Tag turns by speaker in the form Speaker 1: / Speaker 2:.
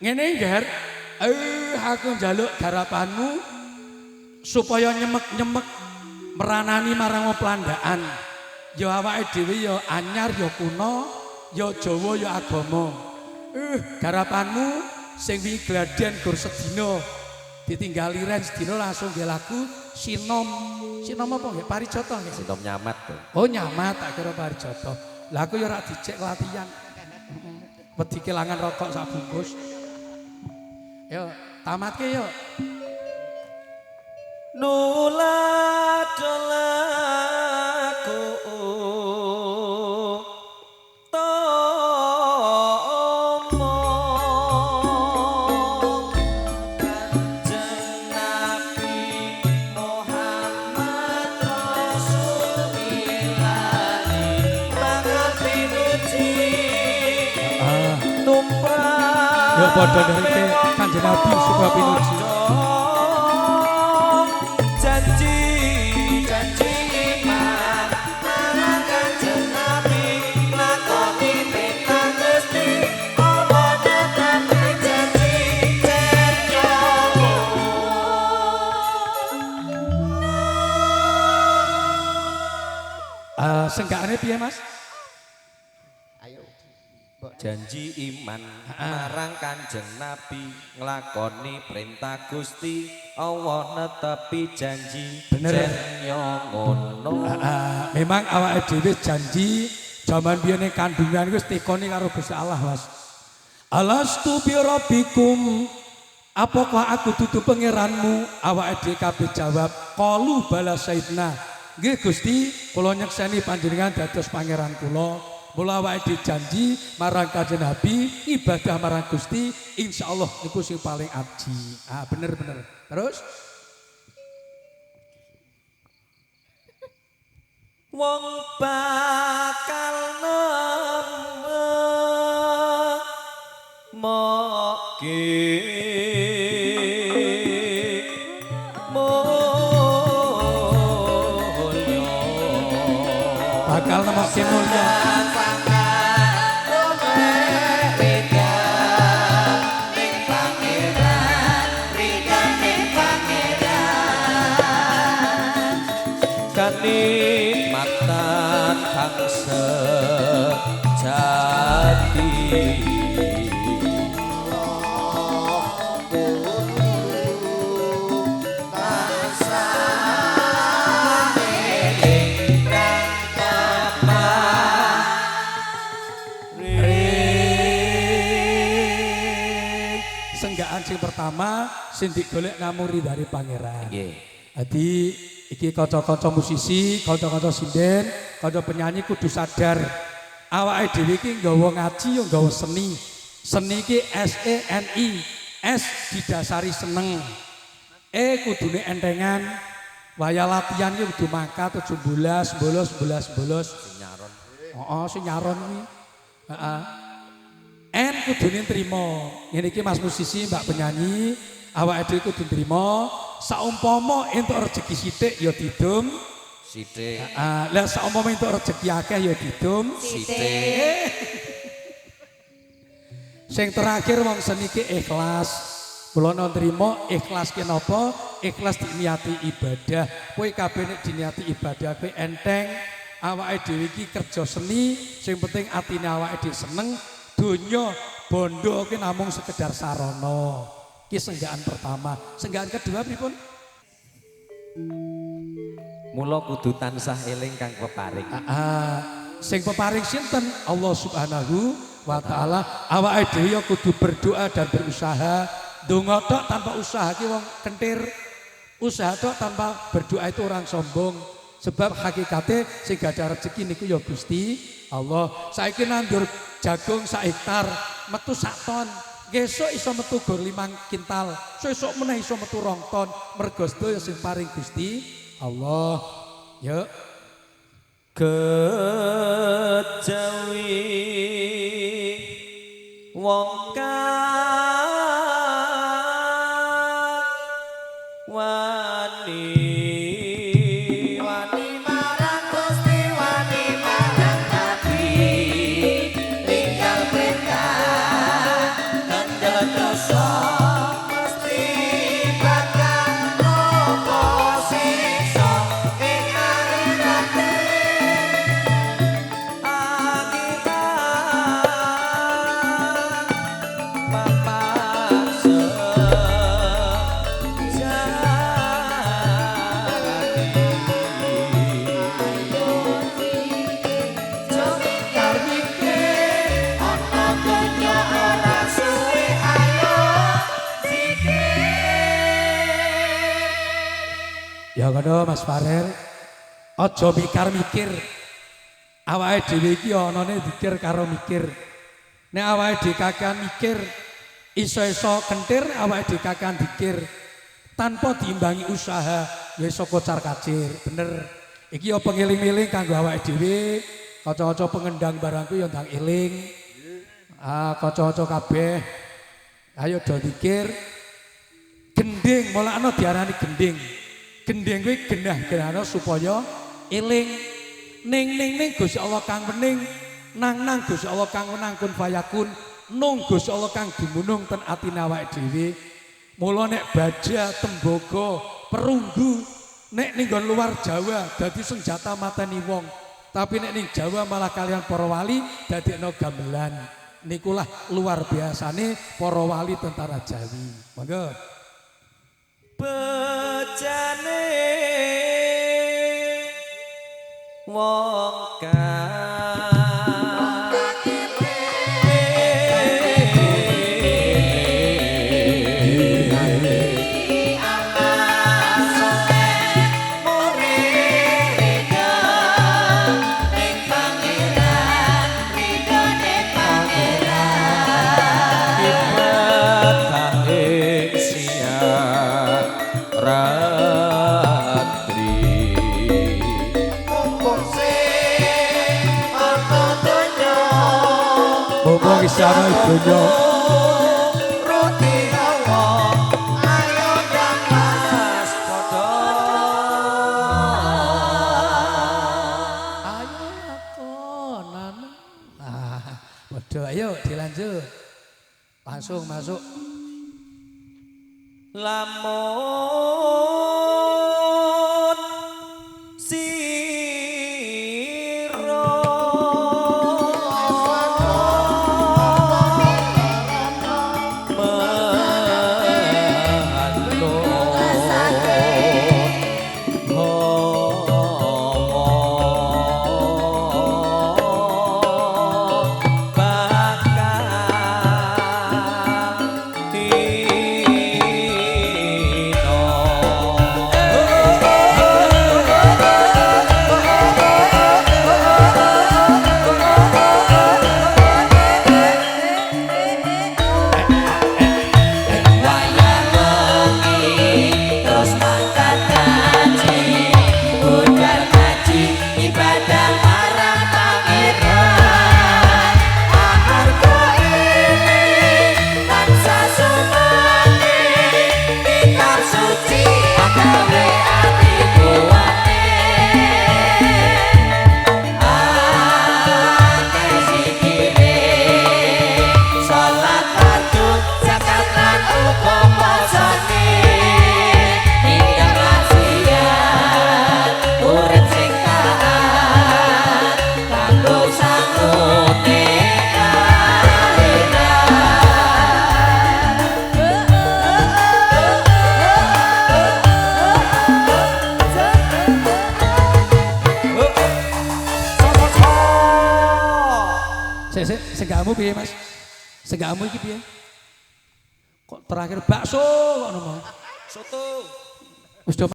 Speaker 1: Ngene Nger, aku njaluk garapanmu supaya nyemek-nyemek meranani marang pelandaan. Ya awake dhewe ya anyar ya kuna, ya Jawa ya agama. Garapanmu sing wingi gladhen gur sedina ditinggali ren sedina langsung nggih lagu sinom. Sinom apa nggih? Paricata nggih.
Speaker 2: Sinom nyamat tuh.
Speaker 1: Oh nyamat tak kira paricata. Lah aku ya ora dicek latihan. Wedi kelangan rokok sak bungkus. Yo, tamatke yo.
Speaker 2: Nuladolaku tomo Kanjeng Nabi Muhammad Rasulillah banget pinuji numrah
Speaker 1: Yo padha ndereke Kanjeng Nabi supaya pinuji. Senggakane piye Mas?
Speaker 2: Ayo. Janji iman marang Kanjeng Nabi nglakoni perintah Gusti Allah netepi janji.
Speaker 1: Bener
Speaker 2: yo ngono.
Speaker 1: Memang awake dhewe janji jaman biyene kandungan wis tekoni karo Gusti Allah Mas. Alastu bi rabbikum, apakah aku dudu pangeranmu? Awake dhewe kabeh jawab qalu bala sayyidina. Nggih Gusti, kula nyekseni panjenengan dados pangeran kula. Mula awake dijanji marang Kanjeng Nabi ibadah marang Gusti insyaallah niku sing paling aji. Bener. Terus
Speaker 2: wong bakal nemokke
Speaker 1: bakal nemokke mulya.
Speaker 2: Kanikmatan kang sejati
Speaker 1: Senggaan sing pertama sing digolek ngamuri dari pangeran.
Speaker 2: nggih.
Speaker 1: Jadi iki kanca-kanca musisi, kanca-kanca sinden, kanca penyanyi kudu sadar awake dhewe iki nggawa ngaji yo nggawa seni. Seni iki SENI. S didasari seneng. Kudune entengan. Waya latihan iki kudu mangkat 17 bolos.
Speaker 2: Nyaron.
Speaker 1: Sing nyaron kuwi. N kudune nrimo. Ngene iki Mas musisi, Mbak penyanyi, awake dhewe kudu nrimo. Saumpama entuk rezeki sithik ya didum
Speaker 2: Sithik.
Speaker 1: Lah saumpama entuk rezeki akeh ya didum
Speaker 2: Sithik.
Speaker 1: Sing terakhir wong seni ki ikhlas. Kula nrimo ikhlas ki napa? Ikhlas diniati ibadah. Kowe kabeh nek diniati ibadah kowe enteng. Awake dhewe iki kerja seni, sing penting atine awake dhewe seneng. Donya bondo ki namung sekedar sarana. Ki senggaan pertama. Senggaan kedua pripun?
Speaker 2: Mula kudu tansah eling kang peparing.
Speaker 1: Sing peparing sinten? Allah Subhanahu wa taala. Awake dhewe kudu berdoa dan berusaha. Donga tok tanpa usaha ki wong kentir. Usaha tok tanpa berdoa itu orang sombong. Sebab hakikate sing gadah rezeki niku ya Gusti Allah. Saiki nandur jagung sak hektar metu sak ton. Gesok iso metu gor 5 kintal. Sesuk meneh iso metu 2 ton. Mergo sedaya sing paring Gusti Allah. Yuk.
Speaker 2: Kejawi wong wani marang Gusti wani marang Nabi tinggal perintah
Speaker 1: Ya ngono Mas Farer. Aja mikir-mikir. Awake dhewe iki anane zikir karo mikir. Nek awake dhewe kakean mikir, iso-iso kentir awake dhewe kakean zikir. Tanpa diimbangi usaha, ya iso kocar-kacir. Bener. Iki ya pengeling-eling kanggo awake dhewe. Kaca-kaca pengendang barangku ya ndang eling. Kaca-kaca kabeh. Ayo do zikir. Gending, mulakno diarani gending. Gending kuwi genah-genahno supaya eling. Ning Gusti Allah kang wening, nang Gusti Allah kang wenang kun fayakun, nung Gusti Allah kang dumunung ten atine awake dhewe. Mula nek baja, tembaga, perunggu nek ning luar Jawa dadi senjata mateni wong, tapi nek ning Jawa malah kalian para wali dadekno gamelan. Nikulah luar biasane para wali tentara Jawi. Monggo.
Speaker 2: Bejane wong kang
Speaker 1: Mumpung isane donya
Speaker 2: roti Allah ayo mas padha
Speaker 1: ayo lakonan. Padha ayo dilanjut. Langsung masuk.
Speaker 2: Lamun sira
Speaker 1: Segamu piye Mas? Segamu iki piye? Kok terakhir bakso kok ngono.
Speaker 2: soto
Speaker 1: Wis do